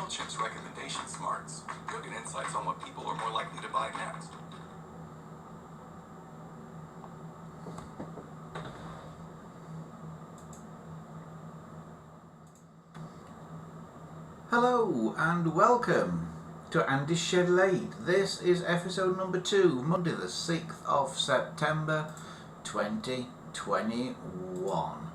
Chip's recommendation smarts. You'll get insights on what people are more likely to buy next. Hello and welcome to Andy's Shed Late. This is episode number 2, Monday the 6th of September 2021.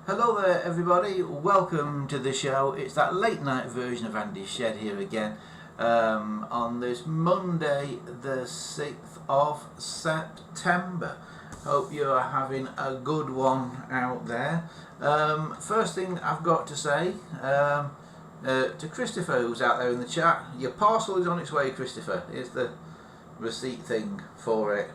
Hello there everybody, welcome to the show. It's that late night version of Andy's Shed here again on this Monday the 6th of September. Hope you're having a good one out there. First thing I've got to say to Christopher, who's out there in the chat, your parcel is on its way, Christopher. Here's the receipt thing for it.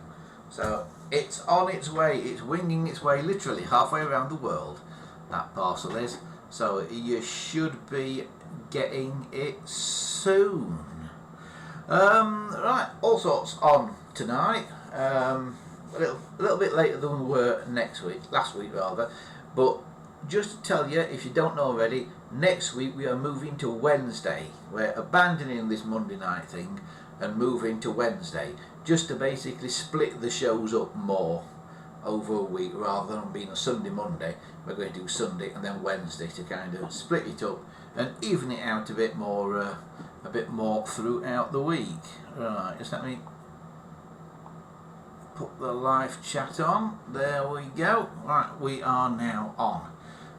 So it's on its way, it's winging its way literally halfway around the world, that parcel is. So you should be getting it soon. Right, all sorts on tonight. A little bit later than we were last week rather, but just to tell you, if you don't know already, next week we are moving to Wednesday. We're abandoning this Monday night thing and moving to Wednesday, just to basically split the shows up more over a week rather than being a Sunday Monday. We're going to do Sunday and then Wednesday to kind of split it up and even it out a bit more throughout the week. Right, just let me put the live chat on. There we go. Right, we are now on.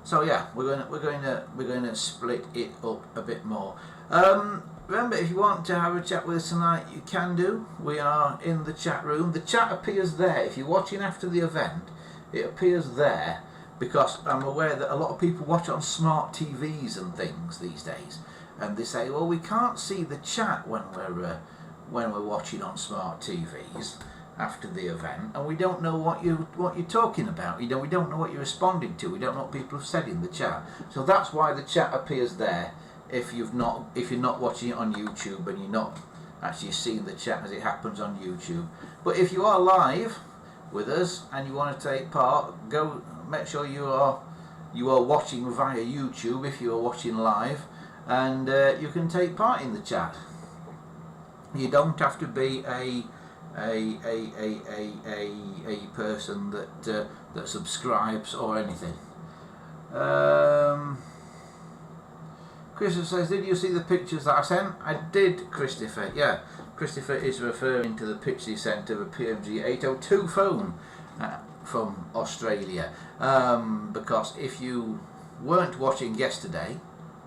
So yeah, we're going to split it up a bit more. Remember, if you want to have a chat with us tonight, you can do. We are in the chat room. The chat appears there. If you're watching after the event, it appears there because I'm aware that a lot of people watch on smart TVs and things these days, and they say, well, we can't see the chat when we're watching on smart TVs after the event, and we don't know what you're talking about. We don't know what you're responding to. We don't know what people have said in the chat. So that's why the chat appears there. If you're not watching it on YouTube and you're not actually seeing the chat as it happens on YouTube. But if you are live with us and you want to take part, go make sure you are watching via YouTube if you are watching live, and you can take part in the chat. You don't have to be a person that subscribes or anything. Christopher says, did you see the pictures that I sent? I did, Christopher. Yeah, Christopher is referring to the picture he sent of a PMG E02 phone from Australia. Because if you weren't watching yesterday,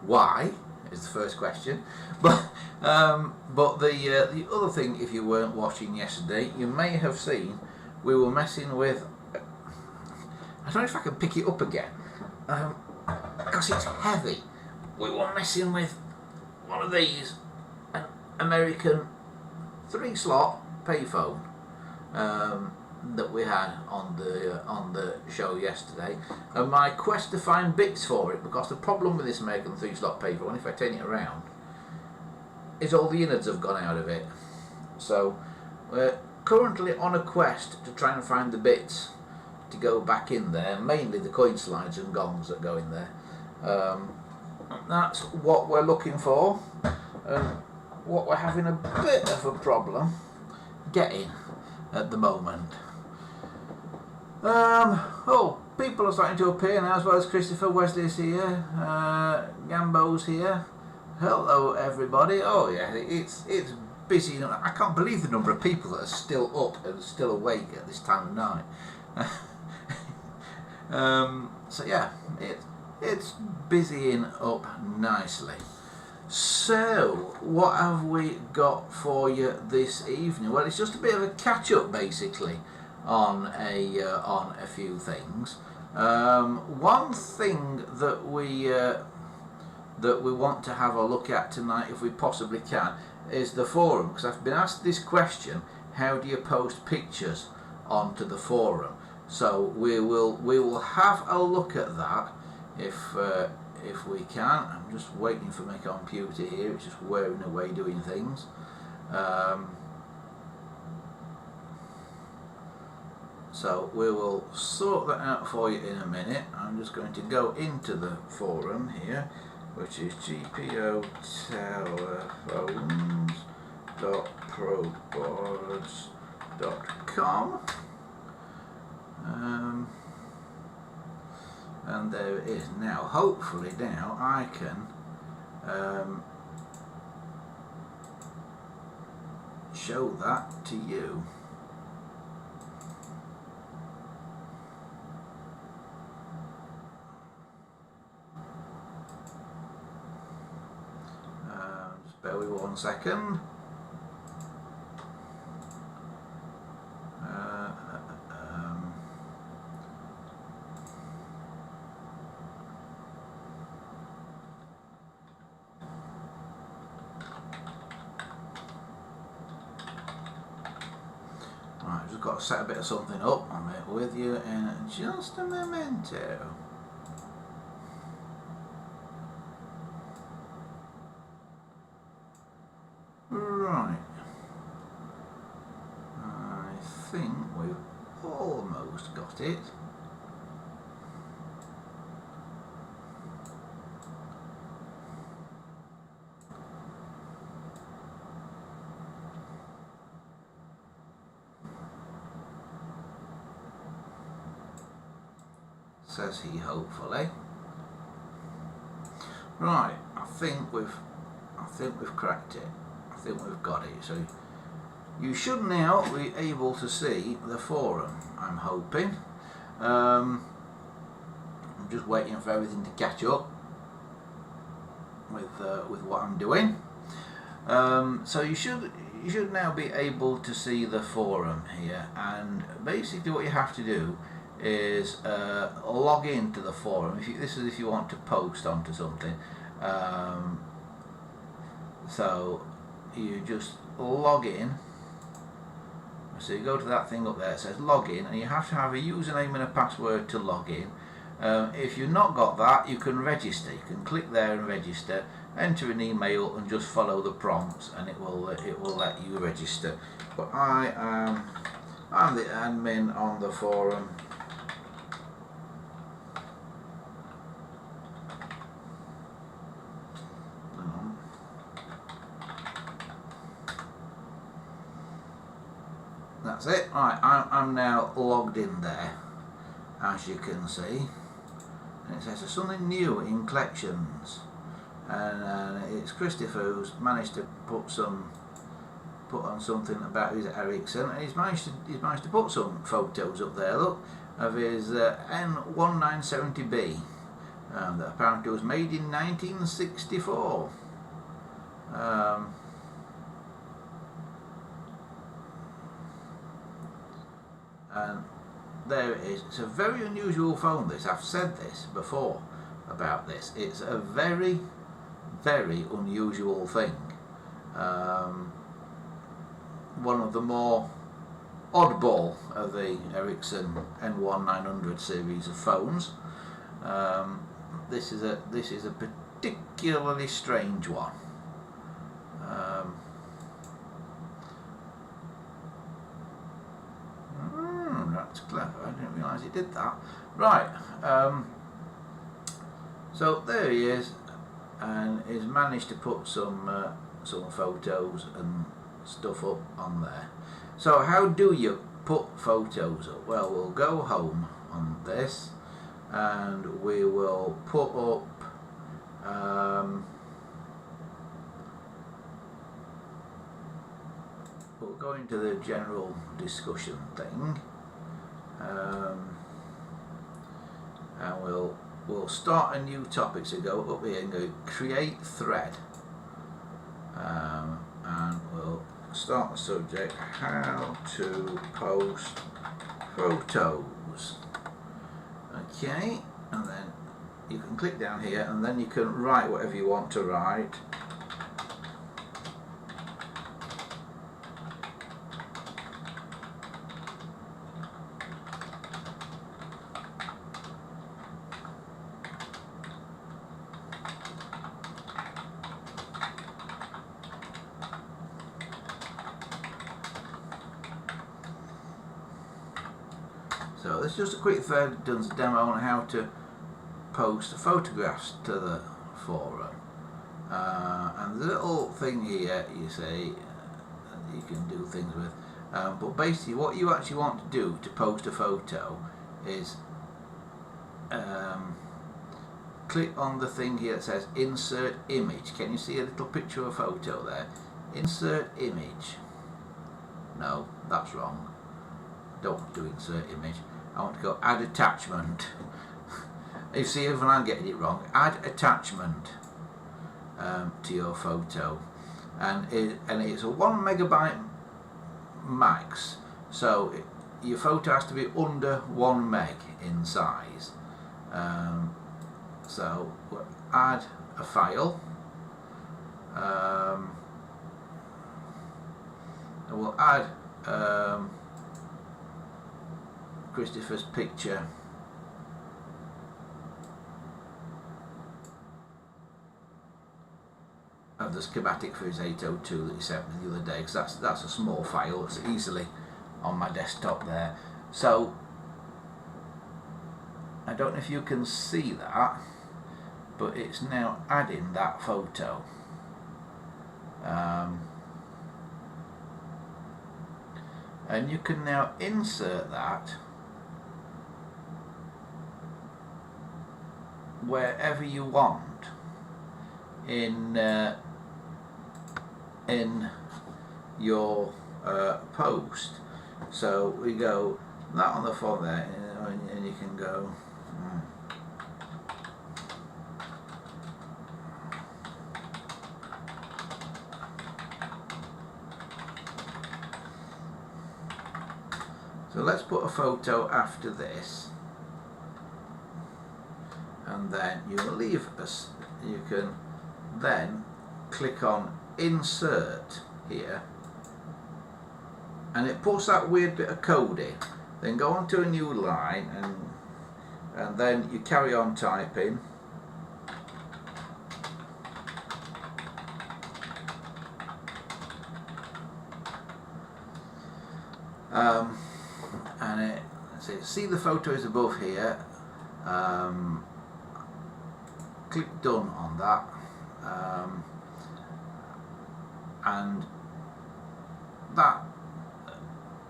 why is the first question. But the other thing, if you weren't watching yesterday, you may have seen we were messing with. I don't know if I can pick it up again because it's heavy. We were messing with one of these, an American 3-slot payphone that we had on the show yesterday, and my quest to find bits for it, because the problem with this American 3-slot payphone, if I turn it around, is all the innards have gone out of it. So we're currently on a quest to try and find the bits to go back in there, mainly the coin slides and gongs that go in there. That's what we're looking for, and what we're having a bit of a problem getting at the moment. People are starting to appear now, as well as Christopher. Wesley's here, Gambo's here. Hello everybody. Oh yeah, it's busy. I can't believe the number of people that are still up and still awake at this time of night. So yeah, it's busying up nicely. So what have we got for you this evening? Well, it's just a bit of a catch up basically on a few things. One thing that we want to have a look at tonight, if we possibly can, is the forum, because I've been asked this question: how do you post pictures onto the forum? So we will have a look at that if we can. I'm just waiting for my computer here. It's just wearing away doing things. So we will sort that out for you in a minute. I'm just going to go into the forum here which is gpotelephones.proboards.com. And there it is. Now, hopefully now I can show that to you. Just bear with me 1 second. Right, I've just got to set a bit of something up. I'll be with you in just a memento. Right. I think we've almost got it. Says he, hopefully. Right, I think we've cracked it. I think we've got it. So you should now be able to see the forum, I'm hoping. I'm just waiting for everything to catch up with what I'm doing. So you should now be able to see the forum here, and basically what you have to do is log into the forum. This is if you want to post onto something. So you just log in. So you go to that thing up there, it says log in, and you have to have a username and a password to log in. If you've not got that, you can register. You can click there and register, enter an email and just follow the prompts, and it will let you register. But I'm the admin on the forum. That's it. Right, I'm now logged in there, as you can see, and it says there's something new in collections, and it's Christopher who's managed to put on something about his Ericsson, and he's managed to put some photos up there. Look, of his N1970B that apparently was made in 1964. And there it is. It's a very unusual phone, this. I've said this before about this. It's a very, very unusual thing. One of the more oddball of the Ericsson N1900 series of phones. This is a particularly strange one. That's clever. I didn't realise he did that. Right. So there he is, and he's managed to put some photos and stuff up on there. So how do you put photos up? Well, we'll go home on this, and we will put up. We'll go into the general discussion thing. And we'll start a new topic. So go up here and go create thread, and we'll start the subject how to post photos. Okay, and then you can click down here, and then you can write whatever you want to write. So this is just a quick thread, done a demo on how to post photographs to the forum. And the little thing here, you see, you can do things with. But basically, what you actually want to do to post a photo is click on the thing here that says insert image. Can you see a little picture of a photo there? Insert image. No, that's wrong. Don't want to do insert image. I want to go add attachment. You see, even I'm getting it wrong. Add attachment to your photo, and it's a 1 megabyte max. So your photo has to be under 1 meg in size. So we'll add a file. And we'll add Christopher's picture. Of the schematic for his E02 that he sent me the other day, because that's a small file. It's easily on my desktop there. So I don't know if you can see that, but it's now adding that photo. And you can now insert that wherever you want in your post. So we go that on the phone there, and you can go so let's put a photo after this, and then you leave us. You can then click on insert here, and it puts that weird bit of code in. Then go on to a new line, and then you carry on typing. And it says, see the photo is above here. Click done on that. And that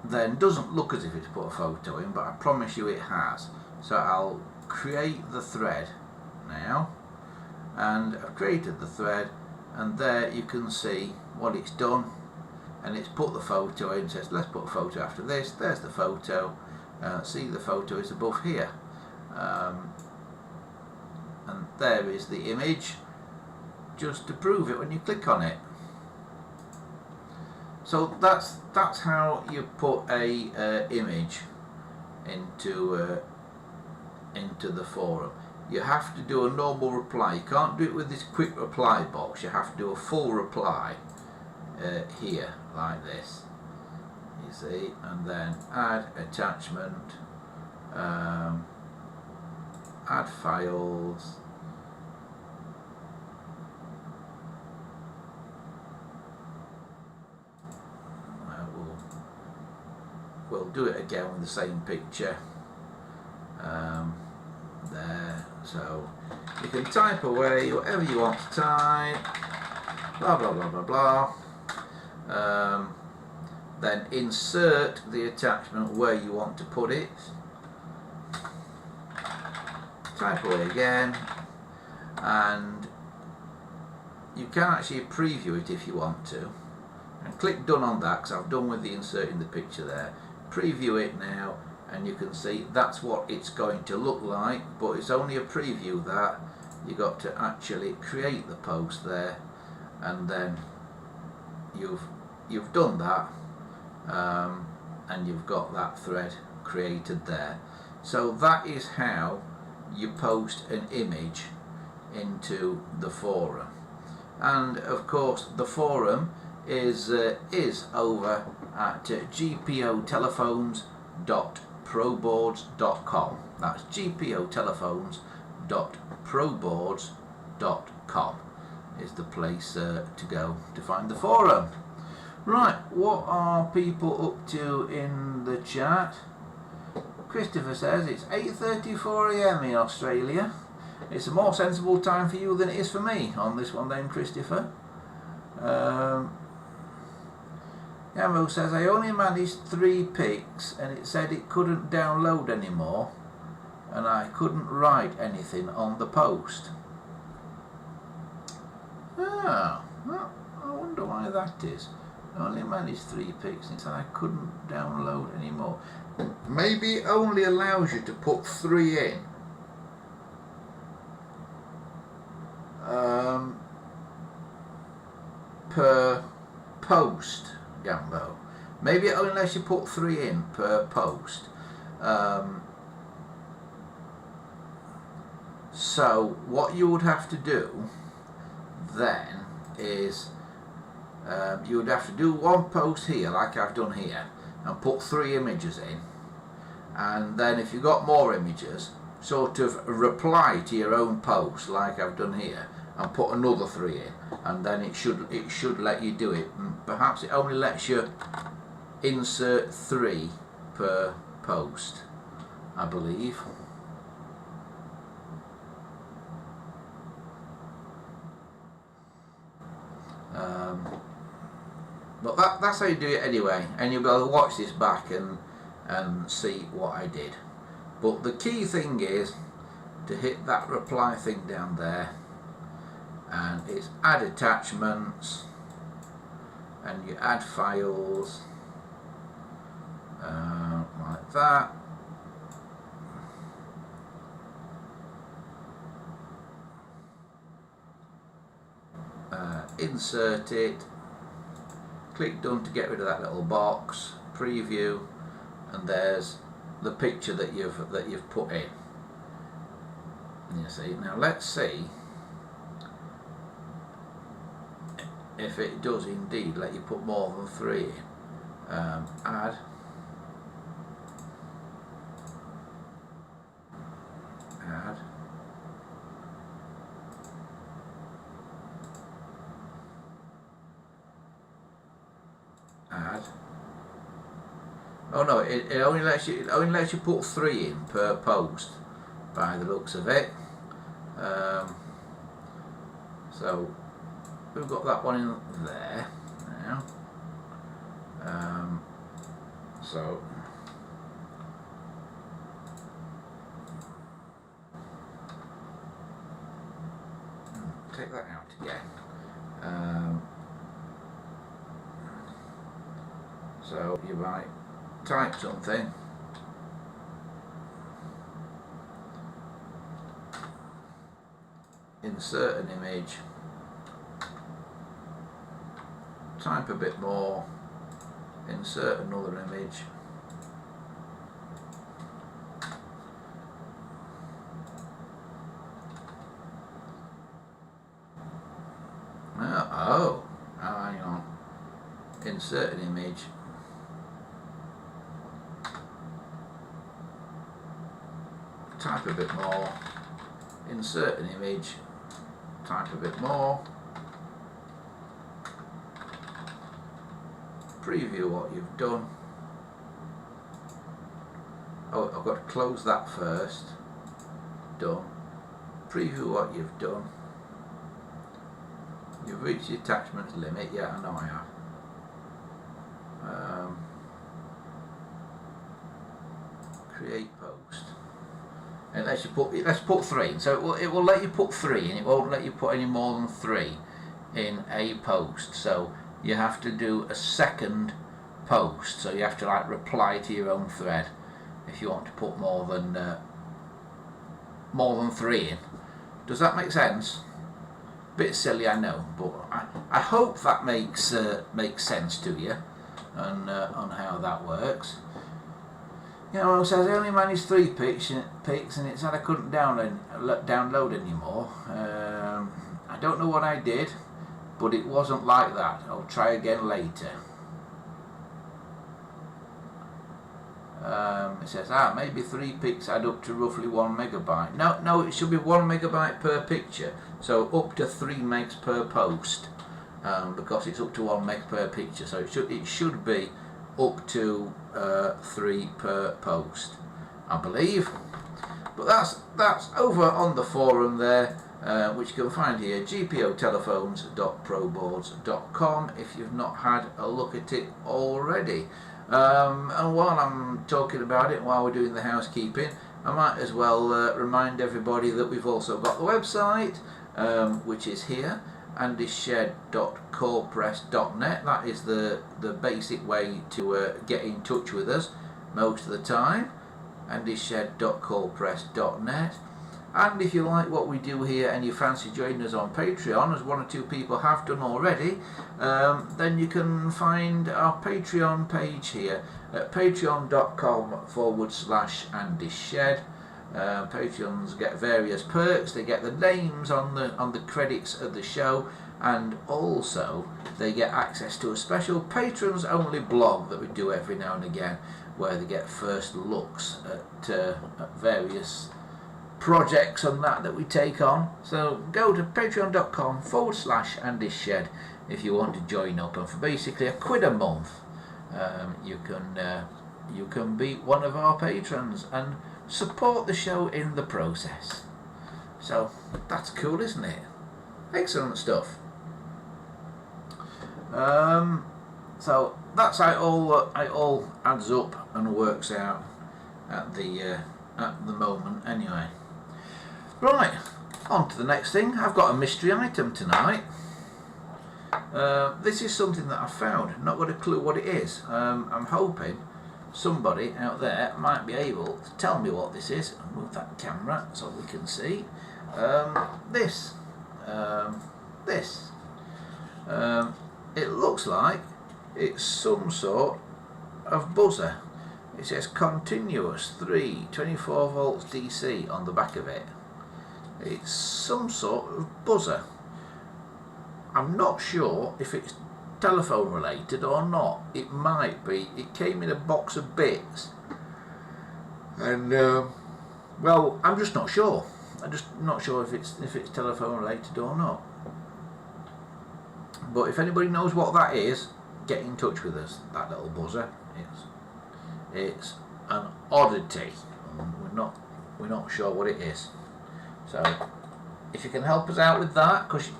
then doesn't look as if it's put a photo in, but I promise you it has. So I'll create the thread now, and I've created the thread, and there you can see what it's done, and it's put the photo in. It says let's put a photo after this. There's the photo. See, the photo is above here, and there is the image, just to prove it when you click on it. So that's how you put a image into the forum. You have to do a normal reply. You can't do it with this quick reply box. You have to do a full reply here like this. You see, and then add attachment, add files. We'll do it again with the same picture there. So you can type away whatever you want to type, blah blah blah blah blah. Then insert the attachment where you want to put it. Type away again, and you can actually preview it if you want to, and click done on that, because I've done with the inserting the picture there. Preview it now, and you can see that's what it's going to look like, but it's only a preview. That you got to actually create the post there, and then you've done that, and you've got that thread created there. So that is how you post an image into the forum. And of course the forum is over at gpotelephones.proboards.com. That's gpotelephones.proboards.com is the place to go to find the forum. Right, what are people up to in the chat? Christopher says it's 8:34 AM in Australia. It's a more sensible time for you than it is for me on this one then, Christopher. Yamo says, I only managed 3 pics and it said it couldn't download anymore and I couldn't write anything on the post. Ah, well, I wonder why that is. I only managed 3 pics and it said I couldn't download anymore. Maybe it only allows you to put 3 in. Per post, Gambo. Maybe it only lets you put 3 in per post. So what you would have to do then is you would have to do 1 post here like I've done here and put 3 images in, and then if you've got more images, sort of reply to your own post like I've done here and put another 3 in, and then it should let you do it. Perhaps it only lets you insert 3 per post, I believe. But that's how you do it anyway, and you'll be able to watch this back and see what I did. But the key thing is to hit that reply thing down there, and it's add attachments, and you add files like that. Insert it, click done to get rid of that little box, preview, and there's the picture that you've put in. You see, now let's see if it does indeed let you put more than 3 in. Add, oh no, it only lets you put 3 in per post by the looks of it. So we've got that one in there now. So take that out again. So you might type something, insert an image, type a bit more, insert another image, hang on, insert an image, type a bit more, insert an image, type a bit more, preview what you've done. Oh, I've got to close that first. Done. Preview what you've done. You've reached the attachment limit. Yeah, I know I have. Create post. And let's put 3. So it will let you put 3 in. It won't let you put any more than 3 in a post. So you have to do a second post. So you have to like reply to your own thread if you want to put more than 3 in. Does that make sense? Bit silly, I know, but I hope that makes sense to you on how that works. You know, it says I only managed 3 pics and it said I couldn't download anymore. I don't know what I did, but it wasn't like that. I'll try again later. It says maybe 3 pics add up to roughly 1 megabyte. No, it should be 1 megabyte per picture, so up to 3 megs per post, because it's up to 1 meg per picture. So it should be up to 3 per post, I believe. But that's over on the forum there, which you can find here, gpotelephones.proboards.com, if you've not had a look at it already. And while I'm talking about it, while we're doing the housekeeping, I might as well remind everybody that we've also got the website, which is here, andyshed.corepress.net. That is the basic way to get in touch with us most of the time, andyshed.corepress.net. And if you like what we do here and you fancy joining us on Patreon, as one or two people have done already, then you can find our Patreon page here at patreon.com/AndyShed. Patreons get various perks. They get the names on the credits of the show, and also they get access to a special patrons only blog that we do every now and again, where they get first looks at various projects and that we take on. So go to patreon.com/AndyShed if you want to join up, and for basically £1 a month you can be one of our patrons and support the show in the process. So that's cool, isn't it? Excellent stuff. So that's how it all adds up and works out at the moment anyway. Right, on to the next thing. I've got a mystery item tonight. This is something that I found, not got a clue what it is. I'm hoping somebody out there might be able to tell me what this is. I'll move that camera so we can see. It looks like it's some sort of buzzer. It says continuous 24 volts DC on the back of it. It's some sort of buzzer. I'm not sure if it's telephone related or not. It might be. It came in a box of bits, and well, I'm just not sure. I'm just not sure if it's telephone related or not. But if anybody knows what that is, get in touch with us. That little buzzer. It's an oddity. We're not sure what it is. So if you can help us out with that, because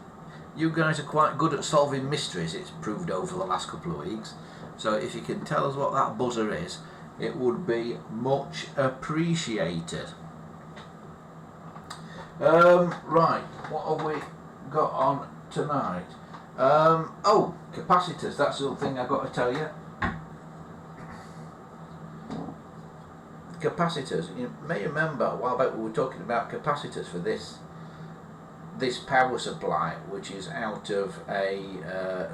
you guys are quite good at solving mysteries, it's proved over the last couple of weeks. So if you can tell us what that buzzer is, it would be much appreciated. Right, what have we got on tonight? Oh, capacitors, that's the other thing I've got to tell you. Capacitors, you may remember a while back we were talking about capacitors for this power supply, which is out of a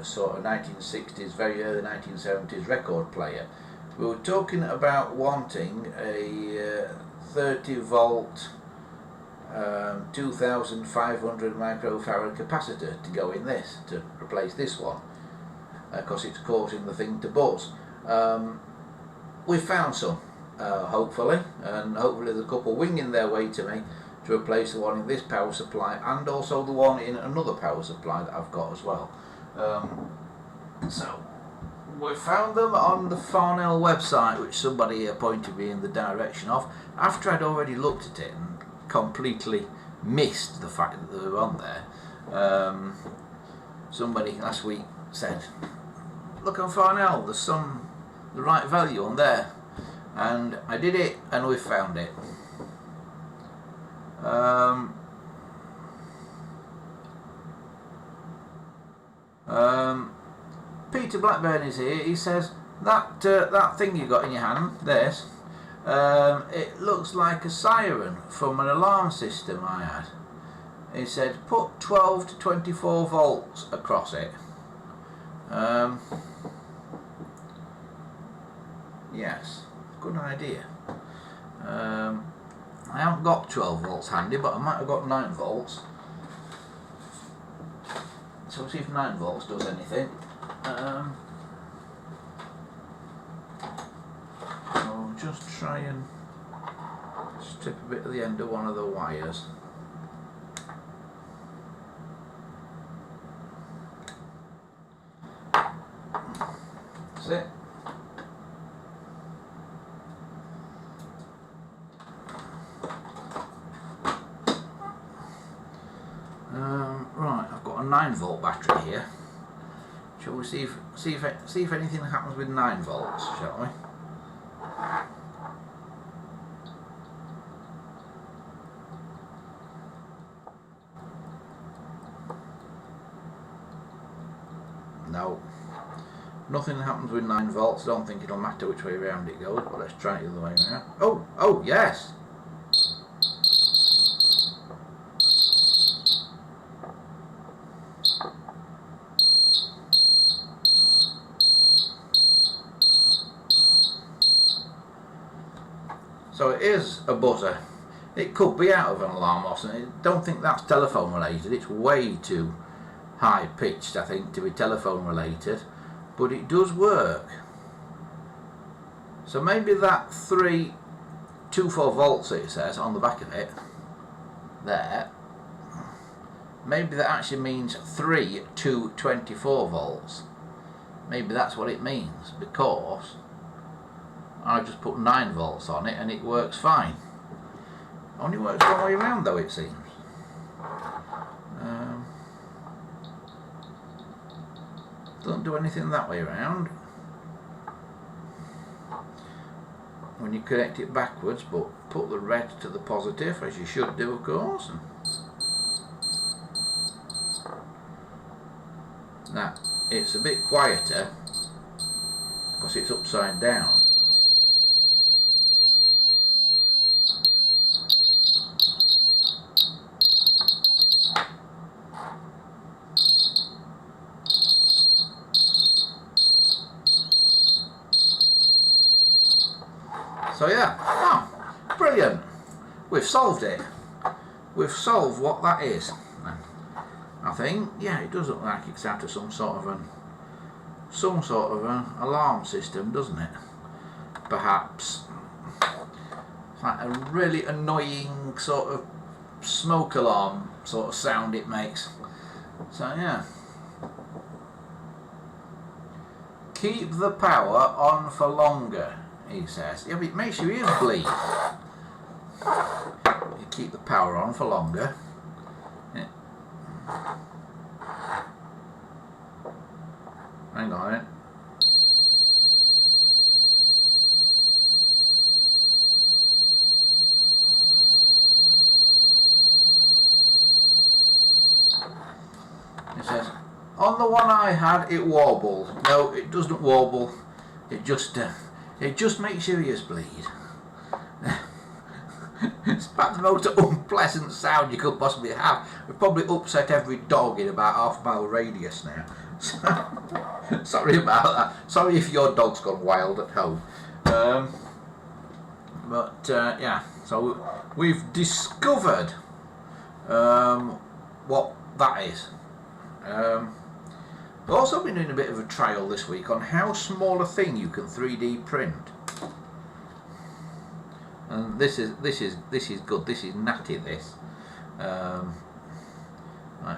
sort of 1960s, very early 1970s record player. We were talking about wanting a 30 volt 2500 microfarad capacitor to go in this, to replace this one, because it's causing the thing to buzz. We found some, hopefully, and hopefully there's a couple winging their way to me to replace the one in this power supply, and also the one in another power supply that I've got as well. So we found them on the Farnell website, which somebody pointed me in the direction of, after I'd already looked at it and completely missed the fact that they were on there. Somebody last week said, look on Farnell, there's the right value on there, and I did it and we found it. Peter Blackburn is here. He says that thing you got in your hand, this, it looks like a siren from an alarm system I had. He said put 12 to 24 volts across it. Yes, good idea. I haven't got 12 volts handy, but I might have got 9 volts. So we'll see if 9 volts does anything. I'll just try and strip a bit of the end of one of the wires. That's it. Right, I've got a 9-volt battery here. Shall we see if anything happens with 9 volts, shall we? No. Nothing happens with 9 volts. Don't think it'll matter which way around it goes, but let's try it the other way around. Oh, yes! So it is a buzzer. It could be out of an alarm or something. I don't think that's telephone related. It's way too high pitched, I think, to be telephone related. But it does work. So maybe that 324 volts it says on the back of it there, maybe that actually means 3 to 24 volts. Maybe that's what it means, because I just put 9 volts on it and it works fine. Only works one way around though, it seems. Don't do anything that way around when you connect it backwards, but put the red to the positive, as you should do, of course. Now it's a bit quieter because it's upside down. So yeah, brilliant. We've solved it. We've solved what that is. I think, yeah, it does look like it's out of some sort of an alarm system, doesn't it? Perhaps. It's like a really annoying sort of smoke alarm sort of sound it makes. So yeah. Keep the power on for longer, he says. Yeah, but it makes your ears bleed. You keep the power on for longer. Yeah. Hang on a minute. It says, on the one I had, it warbled. No, it doesn't warble. It just makes your ears bleed. It's about the most unpleasant sound you could possibly have. We've probably upset every dog in about half-mile radius now. So, sorry about that. Sorry if your dog's gone wild at home. Yeah, so we've discovered what that is. We've also been doing a bit of a trial this week on how small a thing you can 3D print. And this is good. This is natty. This. If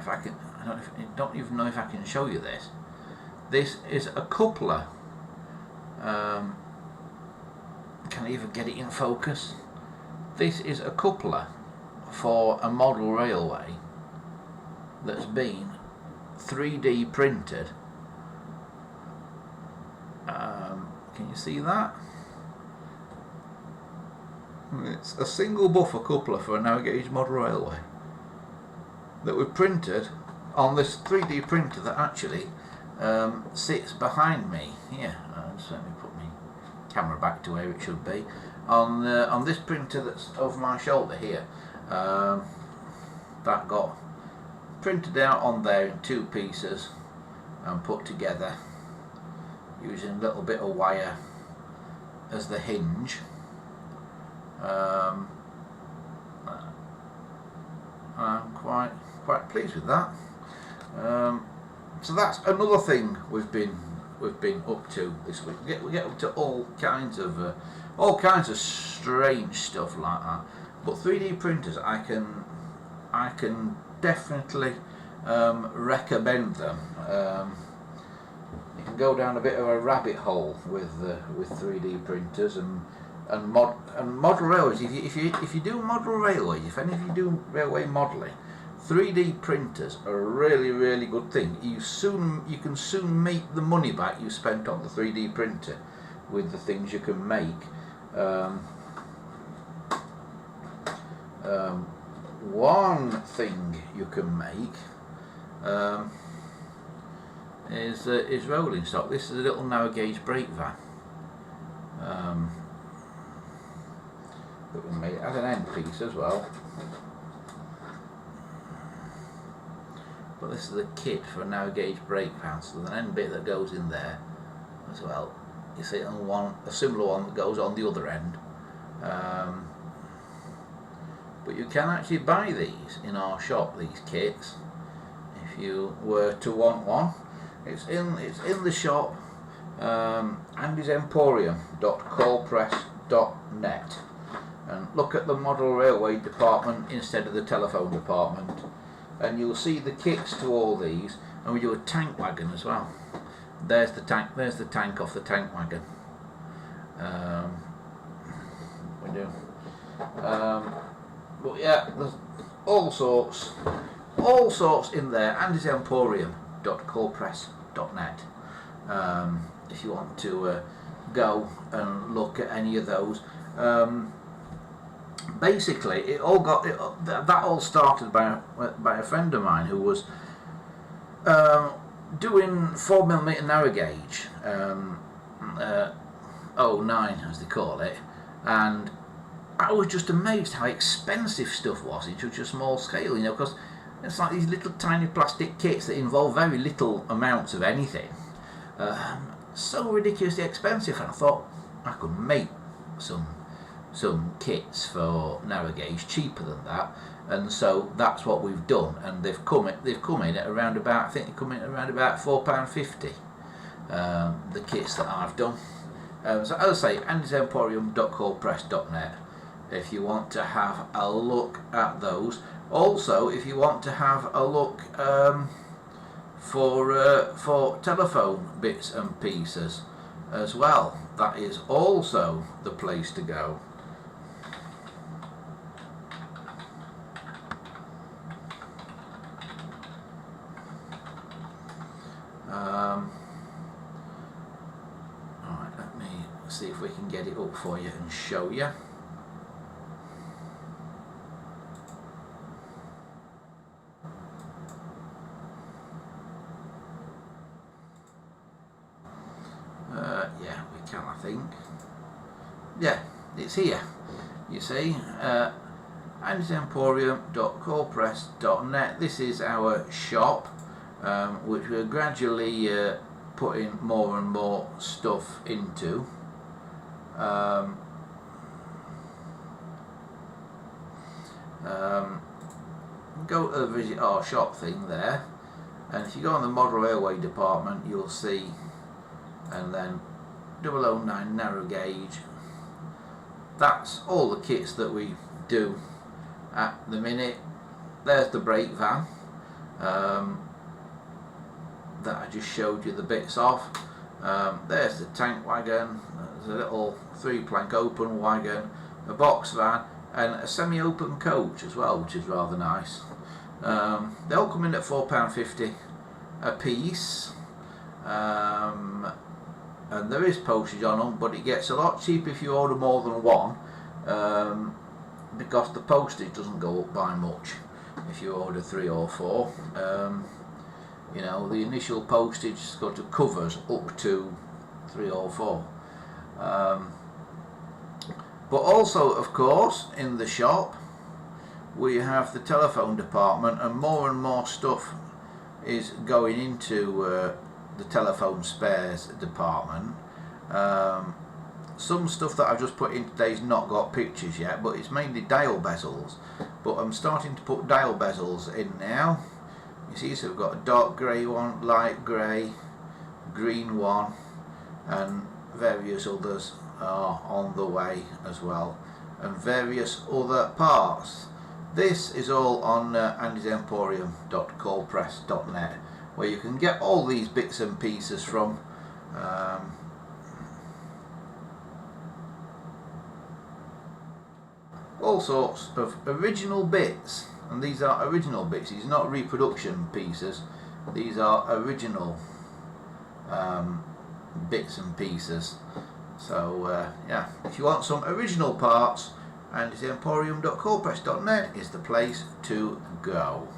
I can, I don't even know if I can show you this. This is a coupler. Can I even get it in focus? This is a coupler for a model railway that's been 3D printed. Can you see that? It's a single buffer coupler for a narrow gauge model railway that we printed on this 3D printer that actually sits behind me here. Just let me put my camera back to where it should be. On this printer that's over my shoulder here, that got printed out on there in 2 pieces and put together using a little bit of wire as the hinge. I'm quite pleased with that. So that's another thing we've been up to this week. We get up to all kinds of strange stuff like that. But 3D printers, I can definitely recommend them. You can go down a bit of a rabbit hole with 3D printers and model railways. If you do model railways, if any of you do railway modelling, 3D printers are a really, really good thing. You can soon make the money back you spent on the 3D printer with the things you can make. One thing you can make is rolling stock. This is a little narrow gauge brake van that we made. It has an end piece as well. But this is a kit for a narrow gauge brake van, so there's an end bit that goes in there as well. You see, and a similar one that goes on the other end. But you can actually buy these in our shop, these kits, if you were to want one. It's in the shop, andysemporium.callpress.net, and look at the model railway department instead of the telephone department, and you'll see the kits to all these. And we do a tank wagon as well. There's the tank off the tank wagon. We do. But yeah, there's all sorts in there. andysemporium.callpress.net. If you want to go and look at any of those. Basically, that all started by a friend of mine who was doing 4mm narrow gauge, 09 as they call it, and I was just amazed how expensive stuff was in such a small scale, you know, because it's like these little tiny plastic kits that involve very little amounts of anything, so ridiculously expensive. And I thought I could make some kits for narrow gauge cheaper than that, and so that's what we've done. And they've come in at around about, I think they come in at around about £4.50. The kits that I've done. So as I say, andysemporium.callpress.net if you want to have a look at those. Also, if you want to have a look for telephone bits and pieces as well, that is also the place to go. Alright, let me see if we can get it up for you and show you. Yeah, we can, I think. Yeah, it's here. You see, andysemporium.callpress.net. This is our shop, which we're gradually putting more and more stuff into. Go to visit our shop thing there, and if you go on the model railway department, you'll see, and then 009 narrow gauge. That's all the kits that we do at the minute. There's the brake van that I just showed you the bits of. There's the tank wagon. There's a little 3-plank open wagon, a box van, and a semi-open coach as well, which is rather nice. They all come in at £4.50 a piece. And there is postage on them, but it gets a lot cheaper if you order more than one, because the postage doesn't go up by much if you order 3 or 4. You know, the initial postage sort of covers up to 3 or 4. But also, of course, in the shop we have the telephone department, and more stuff is going into the telephone spares department. Some stuff that I've just put in today's not got pictures yet, but it's mainly dial bezels. But I'm starting to put dial bezels in now. You see, so we've got a dark grey one, light grey, green one, and various others are on the way as well, and various other parts. This is all on andysemporium.callpress.net, where you can get all these bits and pieces from. All sorts of original bits and these are original bits. These are not reproduction pieces. These are original bits and pieces. So yeah, if you want some original parts, antisemporium.coldpress.net is the place to go.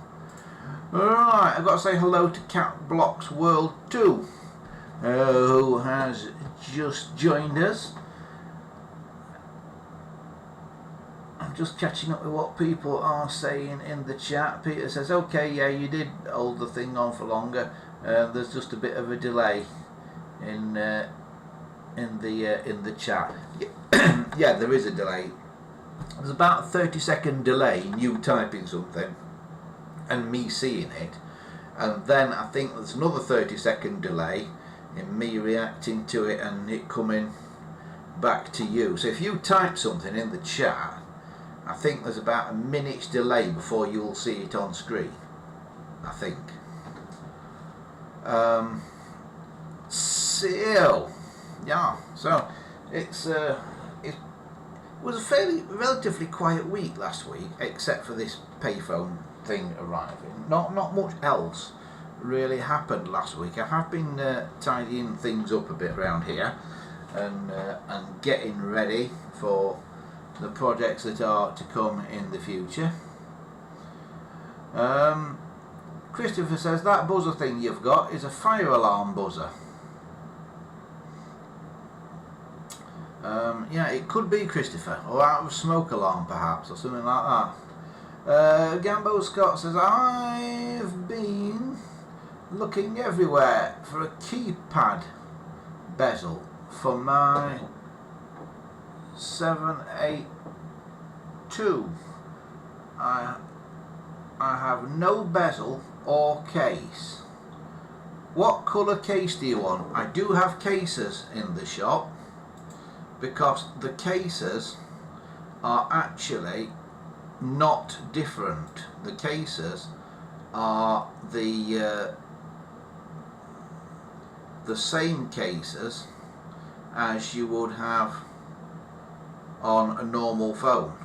Alright, I've got to say hello to Cat Blocks World 2, who has just joined us. I'm just catching up with what people are saying in the chat. Peter says, okay, yeah, you did hold the thing on for longer. There's just a bit of a delay in the chat. Yeah, there is a delay. There's about a 30-second delay in you typing something and me seeing it, and then I think there's another 30-second delay in me reacting to it and it coming back to you. So if you type something in the chat, I think there's about a minute's delay before you'll see it on screen, I think. Yeah, so it was a relatively quiet week last week, except for this payphone thing arriving. Not much else really happened last week. I have been tidying things up a bit around here and getting ready for the projects that are to come in the future. Christopher says that buzzer thing you've got is a fire alarm buzzer. Yeah, it could be, Christopher, or out of smoke alarm perhaps, or something like that. Gambo Scott says, I've been looking everywhere for a keypad bezel for my 782. I have no bezel or case. What colour case do you want? I do have cases in the shop, because the cases are actually not different. The cases are the same cases as you would have on a normal phone.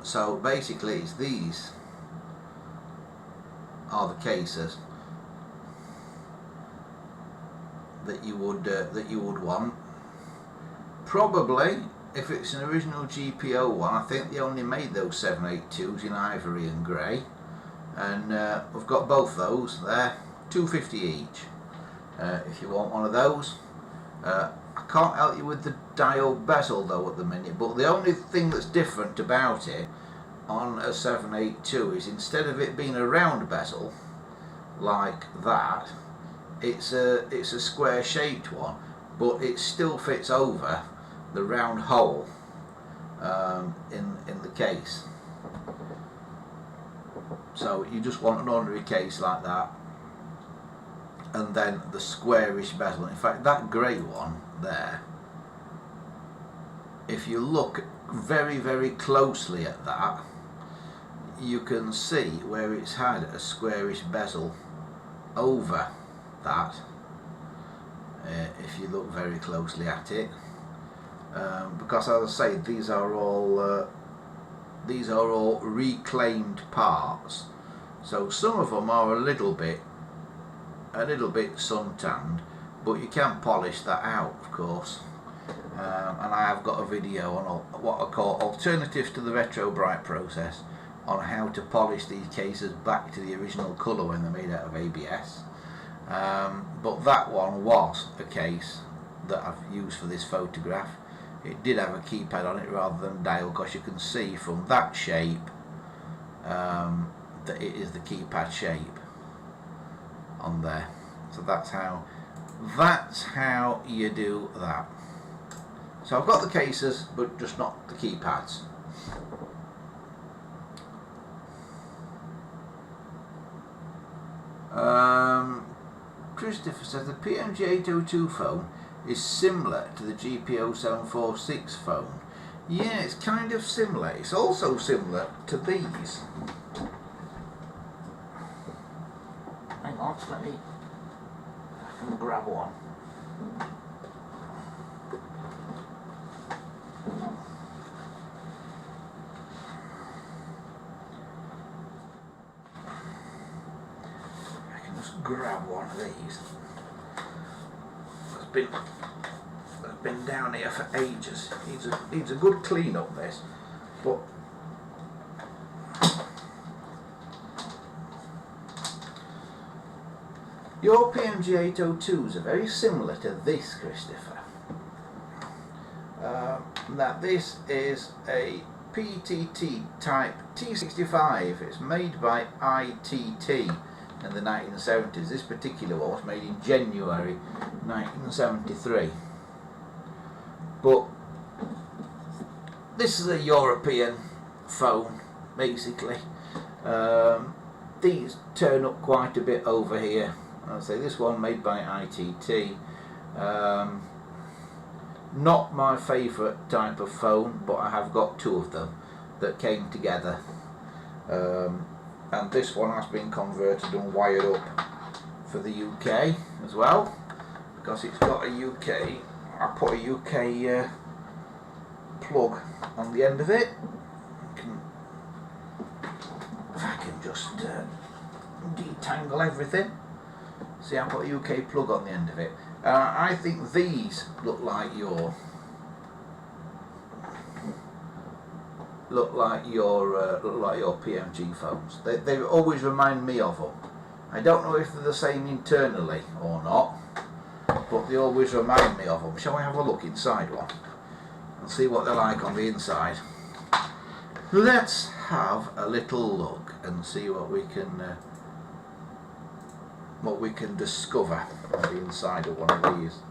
So basically it's these are the cases that you would want. Probably, if it's an original GPO one, I think they only made those 782s in ivory and grey, and I've got both those there, $2.50 each. If you want one of those. I can't help you with the dial bezel though at the minute, but the only thing that's different about it on a 782 is instead of it being a round bezel like that, it's a square shaped one, but it still fits over the round hole in the case. So you just want an ordinary case like that, and then the squarish bezel. In fact, that grey one there, if you look very, very closely at that, you can see where it's had a squarish bezel over that, if you look very closely at it, because as I say, these are all reclaimed parts. So some of them are a little bit suntanned, but you can polish that out, of course. And I have got a video on what I call alternatives to the retro bright process, on how to polish these cases back to the original colour when they're made out of ABS. But that one was a case that I've used for this photograph. It did have a keypad on it rather than dial, because you can see from that shape that it is the keypad shape on there. So that's how you do that. So I've got the cases, but just not the keypads. Christopher says the PMG E02 phone is similar to the GPO 746 phone. Yeah, it's kind of similar. It's also similar to these. Hang on, let me grab one. grab one of these. It's been down here for ages. Needs a good clean up, this, but your PMG 802s are very similar to this, Christopher. That this is a PTT type T65. It's made by ITT in the 1970s. This particular one was made in January 1973. But this is a European phone, basically. These turn up quite a bit over here. I'll say this one made by ITT. Not my favourite type of phone, but I have got two of them that came together. And this one has been converted and wired up for the UK as well, because it's got a UK. I put a UK plug on the end of it. If I can just detangle everything. See, I put a UK plug on the end of it. I think these look like your PMG phones. They always remind me of them. I don't know if they're the same internally or not, but they always remind me of them. Shall we have a look inside one and see what they're like on the inside? Let's have a little look and see what we can discover on the inside of one of these.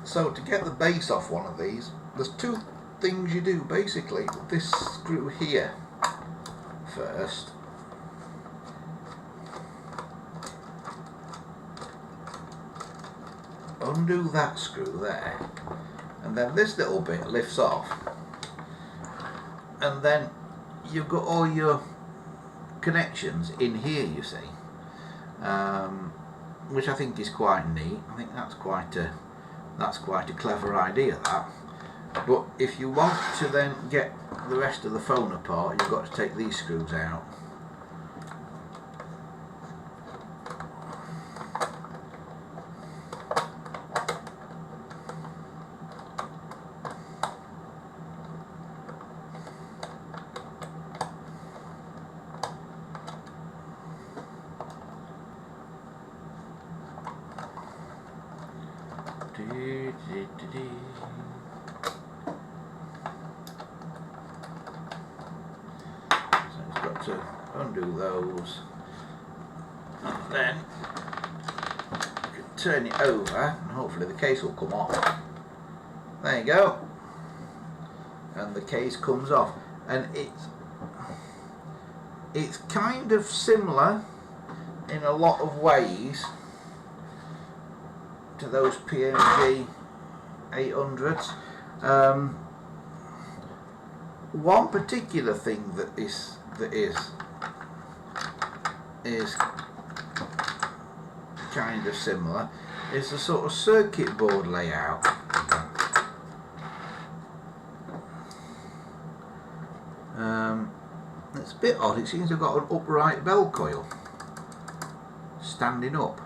So to get the base off one of these, there's two things you do basically. This screw here first. Undo that screw there, and then this little bit lifts off, and then you've got all your connections in here, you see, which I think is quite neat. I think that's quite a clever idea, that. But if you want to then get the rest of the phone apart, you've got to take these screws out. So it's got to undo those, and then you can turn it over and hopefully the case will come off. There you go, and the case comes off, and it's kind of similar in a lot of ways to those PMG 800s. One particular thing that is kind of similar is the sort of circuit board layout. It's a bit odd. It seems to have got an upright bell coil standing up.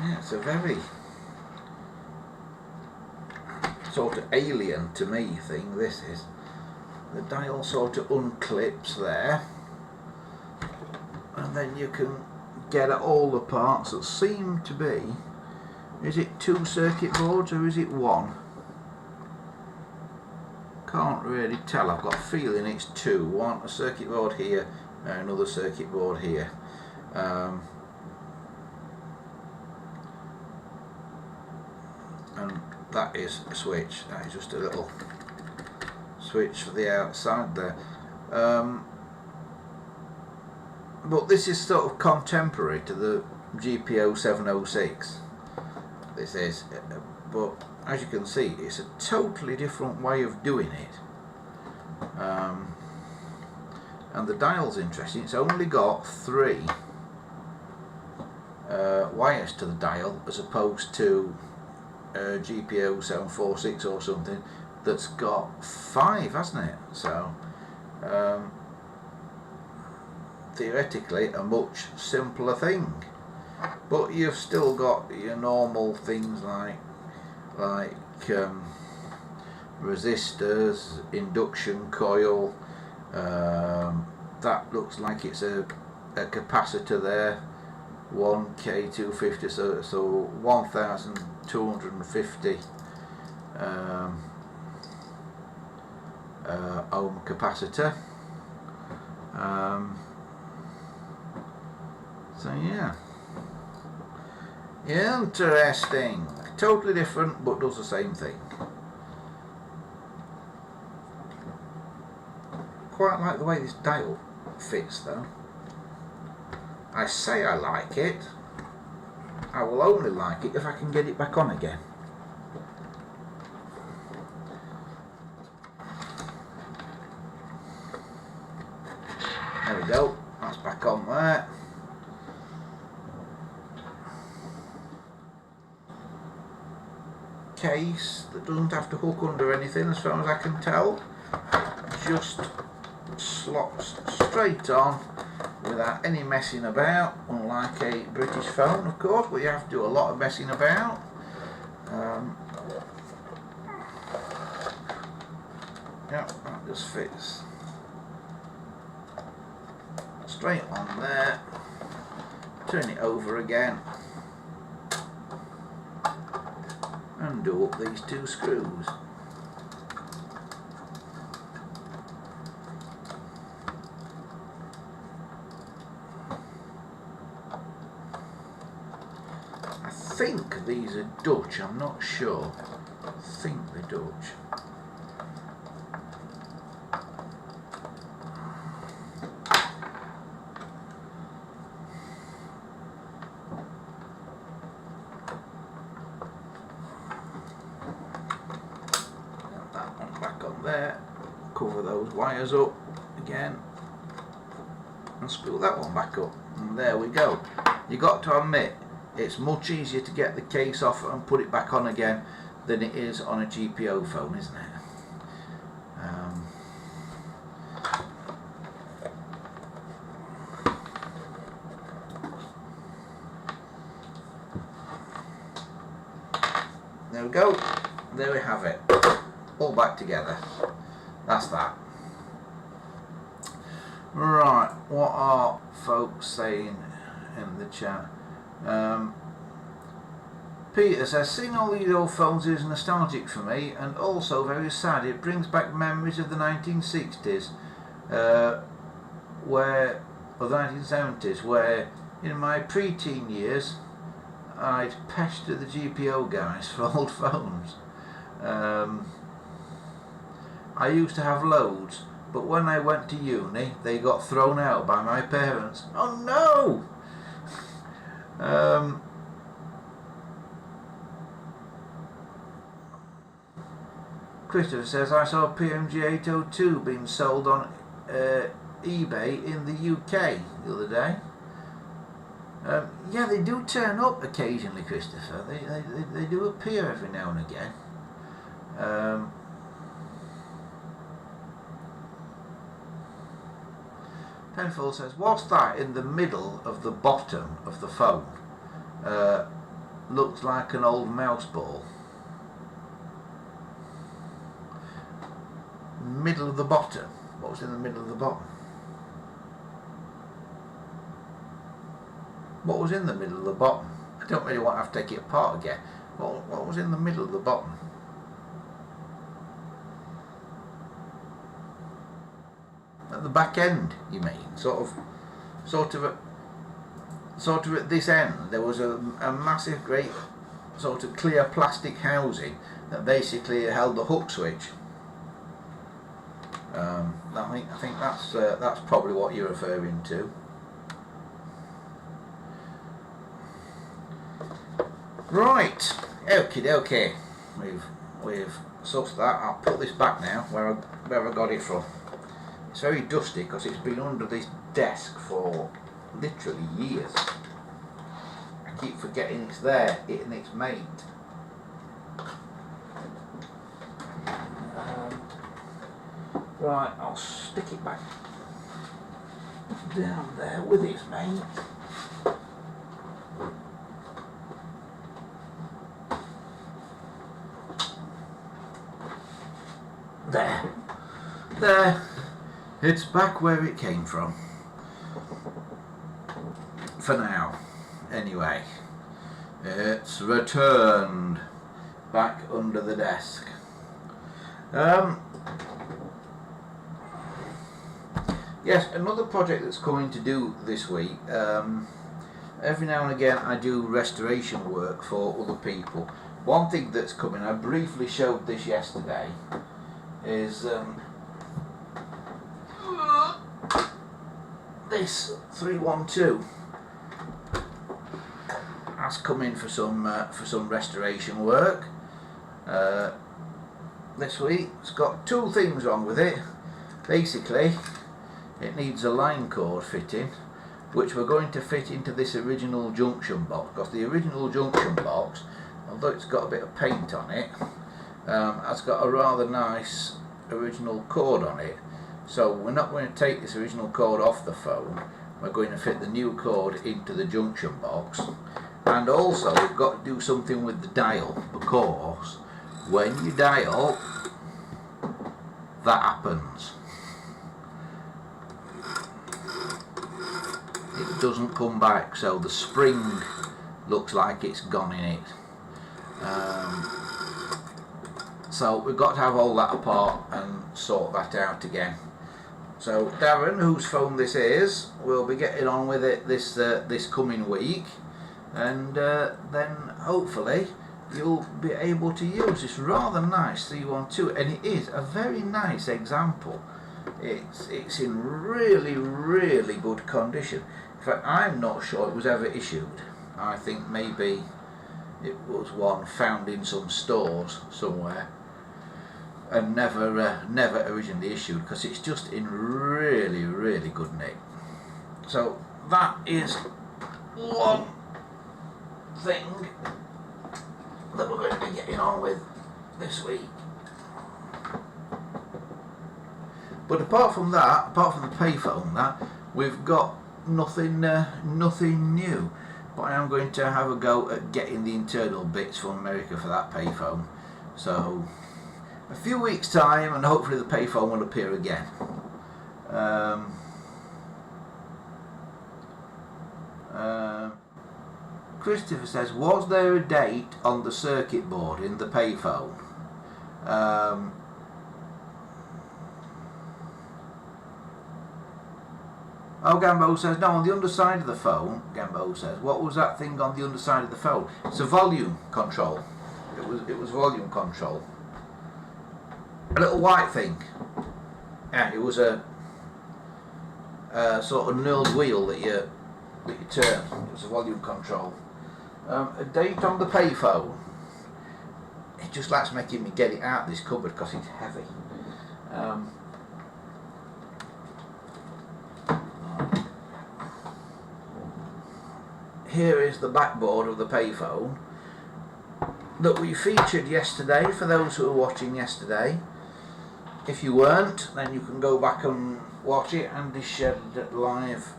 Yeah, it's a very sort of alien to me thing, this is. The dial sort of unclips there, and then you can get at all the parts that seem to be, is it two circuit boards or is it one? Can't really tell. I've got a feeling it's two. One, a circuit board here and another circuit board here. And that is a switch. That is just a little switch for the outside there. But this is sort of contemporary to the GPO 706. This is, but as you can see, it's a totally different way of doing it. and the dial's interesting. It's only got 3 wires to the dial, as opposed to GPO 746 or something that's got 5, hasn't it? So theoretically a much simpler thing, but you've still got your normal things like resistors, induction coil, that looks like it's a capacitor there, 1K250, so 1250 ohm capacitor. So yeah, interesting, totally different but does the same thing. Quite like the way this dial fits though. I say I like it, I will only like it if I can get it back on again. There we go, that's back on there. Case that doesn't have to hook under anything as far as I can tell, just slots straight on without any messing about, unlike a British phone of course, where you have to do a lot of messing about. Yeah, that just fits straight on there. Turn it over again, undo up these 2 screws. I think these are Dutch, I'm not sure. I think they're Dutch. There, cover those wires up again and screw that one back up, and there we go. You got to admit it's much easier to get the case off and put it back on again than it is on a GPO phone, isn't it? There we go, there we have it, all back together. That's that. Right, what are folks saying in the chat? Peter says, seeing all these old phones is nostalgic for me, and also very sad. It brings back memories of the 1960s, or the 1970s, where in my pre-teen years I'd pester the GPO guys for old phones. I used to have loads, but when I went to uni they got thrown out by my parents. Oh no! Christopher says, I saw a PMG E02 being sold on eBay in the UK the other day. Yeah, they do turn up occasionally, Christopher. They do appear every now and again. Penfold says, what's that in the middle of the bottom of the phone? Looks like an old mouse ball. Middle of the bottom? What was in the middle of the bottom? What was in the middle of the bottom? I don't really want to have to take it apart again. What was in the middle of the bottom? At the back end, you mean? Sort of at this end, there was a massive, great, sort of clear plastic housing that basically held the hook switch. I think that's probably what you're referring to. Right, okay. We've sussed that. I'll put this back now where I got it from. It's very dusty because it's been under this desk for literally years. I keep forgetting it's there, hitting its mate. Right, I'll stick it back down there with its mate. There, it's back where it came from. For now, anyway. It's returned back under the desk. Yes, another project that's coming to do this week. Every now and again I do restoration work for other people. One thing that's coming, I briefly showed this yesterday, is this 312 has come in for some restoration work this week. It's got two things wrong with it. Basically, it needs a line cord fitting, which we're going to fit into this original junction box, because the original junction box, although it's got a bit of paint on it, has got a rather nice original cord on it. So we're not going to take this original cord off the phone, we're going to fit the new cord into the junction box. And also we've got to do something with the dial, because when you dial, that happens. It doesn't come back, so the spring looks like it's gone in it. So we've got to have all that apart and sort that out again. So Darren, whose phone this is, will be getting on with it this coming week, and then hopefully you'll be able to use this rather nice 312, and it is a very nice example. It's in really, really good condition. In fact, I'm not sure it was ever issued. I think maybe it was one found in some stores somewhere and never originally issued, because it's just in really, really good nick. So that is one thing that we're going to be getting on with this week. But apart from that, apart from the payphone, that we've got nothing new. But I am going to have a go at getting the internal bits from America for that payphone. So a few weeks time, and hopefully the payphone will appear again. Christopher says, was there a date on the circuit board in the payphone? Oh, Gambo says, no, on the underside of the phone, Gambo says, what was that thing on the underside of the phone? It's a volume control. It was volume control. A little white thing. Yeah, it was a sort of knurled wheel that you turn. It was a volume control. A date on the payphone. It just likes making me get it out of this cupboard because it's heavy. Here is the backboard of the payphone that we featured yesterday, for those who were watching yesterday. If you weren't, then you can go back and watch it. Andy Shed Live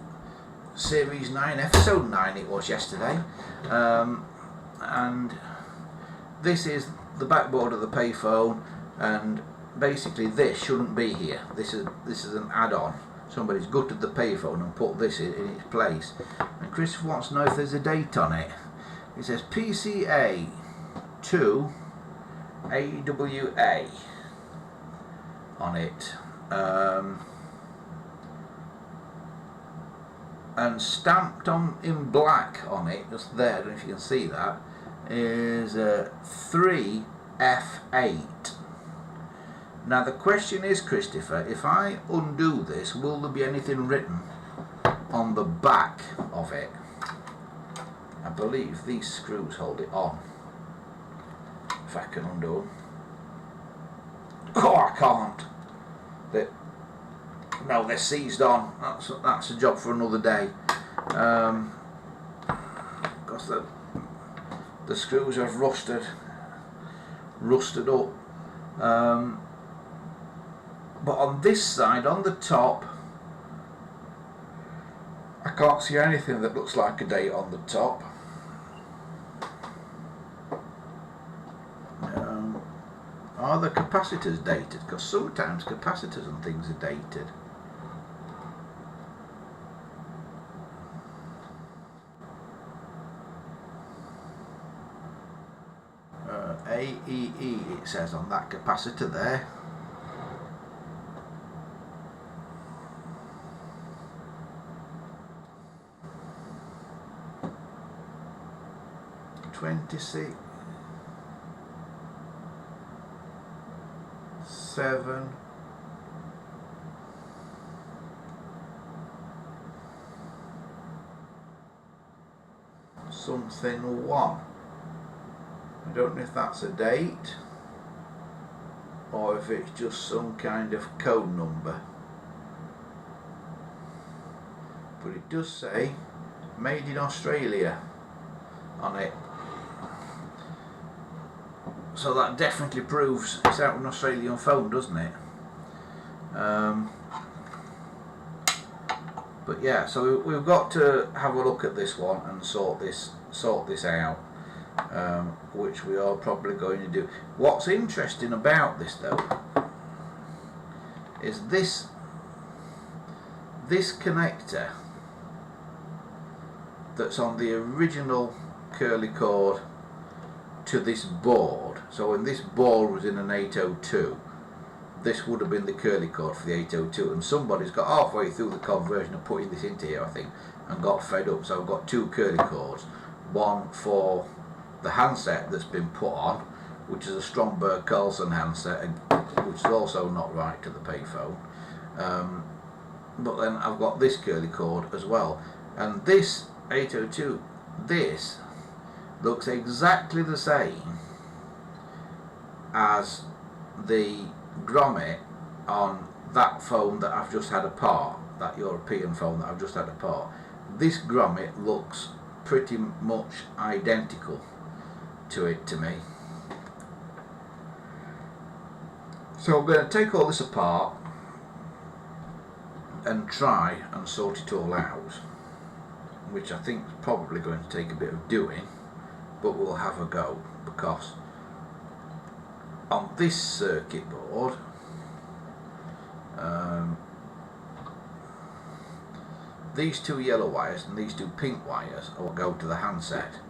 Series 9, Episode 9 it was yesterday. And this is the backboard of the payphone, and basically this shouldn't be here. This is an add-on. Somebody's gutted the payphone and put this in its place. And Christopher wants to know if there's a date on it. It says PCA to AWA on it. And stamped on in black on it, just there, I don't know if you can see that, is 3F8. Now the question is, Christopher, if I undo this, will there be anything written on the back of it? I believe these screws hold it on. If I can undo them. Oh, I can't. no, they're seized on. That's a job for another day. Because the screws have rusted up. But on this side, on the top, I can't see anything that looks like a date on the top. Are the capacitors dated? Because sometimes capacitors and things are dated. AEE it says on that capacitor there. $26, $7, something 1. I don't know if that's a date or if it's just some kind of code number, but it does say made in Australia on it, so that definitely proves it's out of an Australian phone, doesn't it? But yeah, so we've got to have a look at this one and sort this out, which we are probably going to do. What's interesting about this though is this connector that's on the original curly cord to this board. So when this board was in an 802, this would have been the curly cord for the 802, and somebody's got halfway through the conversion of putting this into here, I think, and got fed up. So I've got 2 curly cords, one for the handset that's been put on, which is a Stromberg Carlson handset, which is also not right to the payphone. But then I've got this curly cord as well, and this 802, this looks exactly the same as the grommet on that phone that I've just had apart, that European phone that I've just had apart. This grommet looks pretty much identical to it to me. So I'm going to take all this apart and try and sort it all out, which I think is probably going to take a bit of doing, but we'll have a go, because on this circuit board these 2 yellow wires and these 2 pink wires will go to the handset,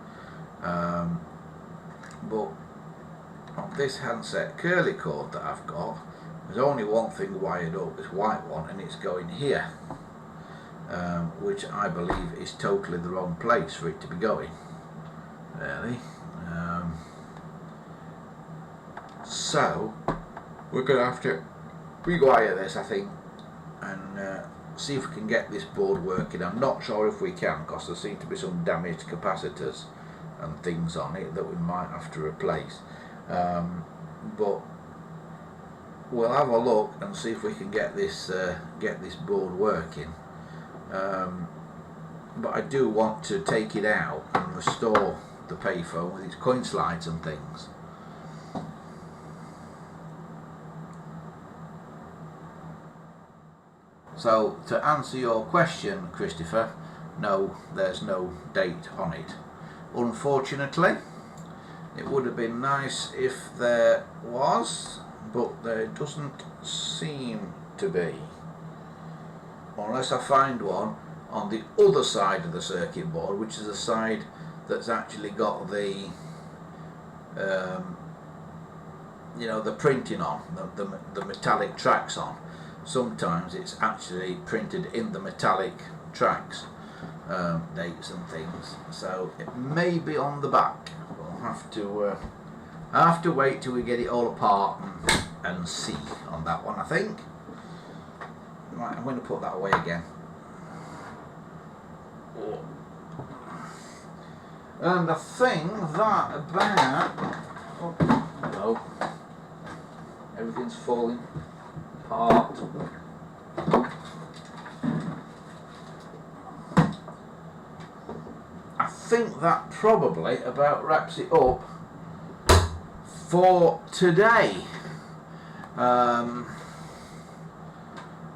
but on this handset curly cord that I've got, there's only one thing wired up, this white one, and it's going here, which I believe is totally the wrong place for it to be going, really. So we're going to have to rewire this, I think, and see if we can get this board working. I'm not sure if we can, because there seem to be some damaged capacitors and things on it that we might have to replace, but we'll have a look and see if we can get this board working. But I do want to take it out and restore the payphone with its coin slides and things. So to answer your question, Christopher, no, there's no date on it. Unfortunately, it would have been nice if there was, but there doesn't seem to be, unless I find one on the other side of the circuit board, which is the side that's actually got the you know, the printing on, the metallic tracks on. Sometimes it's actually printed in the metallic tracks, dates and things, so it may be on the back. We'll have to wait till we get it all apart and see on that one, I think. Right, I'm going to put that away again. And I think that about... Oh, hello. Everything's falling apart. think that probably about wraps it up for today.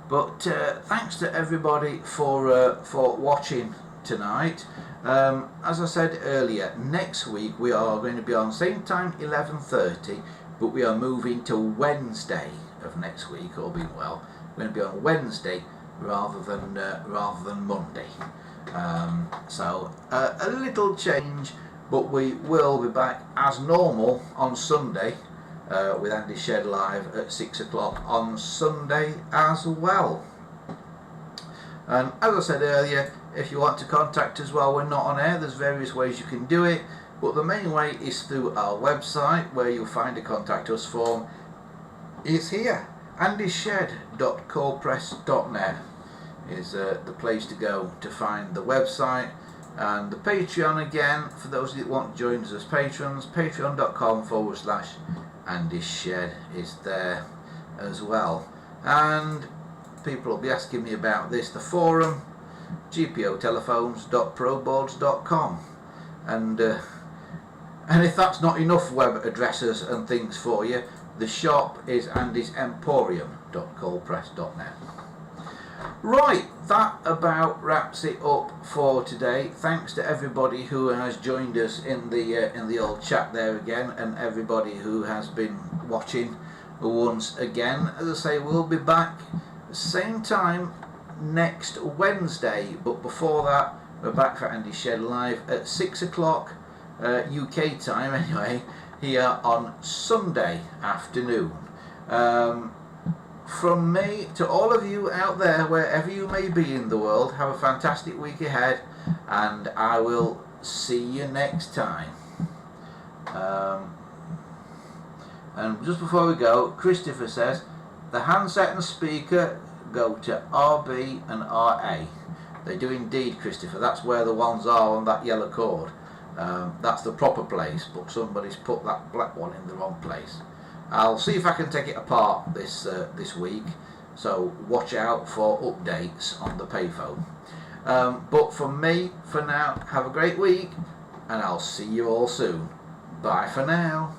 But thanks to everybody for watching tonight. As I said earlier, next week we are going to be on same time 11:30, but we are moving to Wednesday of next week, all being well. We're going to be on Wednesday rather than Monday. So a little change, but we will be back as normal on Sunday with Andy Shed live at 6 o'clock on Sunday as well. And as I said earlier, if you want to contact us while we're not on air, there's various ways you can do it, but the main way is through our website, where you'll find a contact us form. It's here, andyshed.copress.net is the place to go to find the website. And the Patreon, again, for those that want to join us as patrons, patreon.com/Andy Shed is there as well. And people will be asking me about this, the forum, gpotelephones.proboards.com, and if that's not enough web addresses and things for you, the shop is andysemporium.copress.net. Right, that about wraps it up for today. Thanks to everybody who has joined us in the old chat there again, and everybody who has been watching once again. As I say, we'll be back same time next Wednesday, but before that we're back for Andy Shed live at 6 o'clock UK time anyway, here on Sunday afternoon. From me to all of you out there, wherever you may be in the world, have a fantastic week ahead, and I will see you next time. And just before we go, Christopher says the handset and speaker go to RB and RA. They do indeed, Christopher. That's where the ones are on that yellow cord. That's the proper place, but somebody's put that black one in the wrong place. I'll see if I can take it apart this week, so watch out for updates on the payphone. But from me, for now, have a great week, and I'll see you all soon. Bye for now.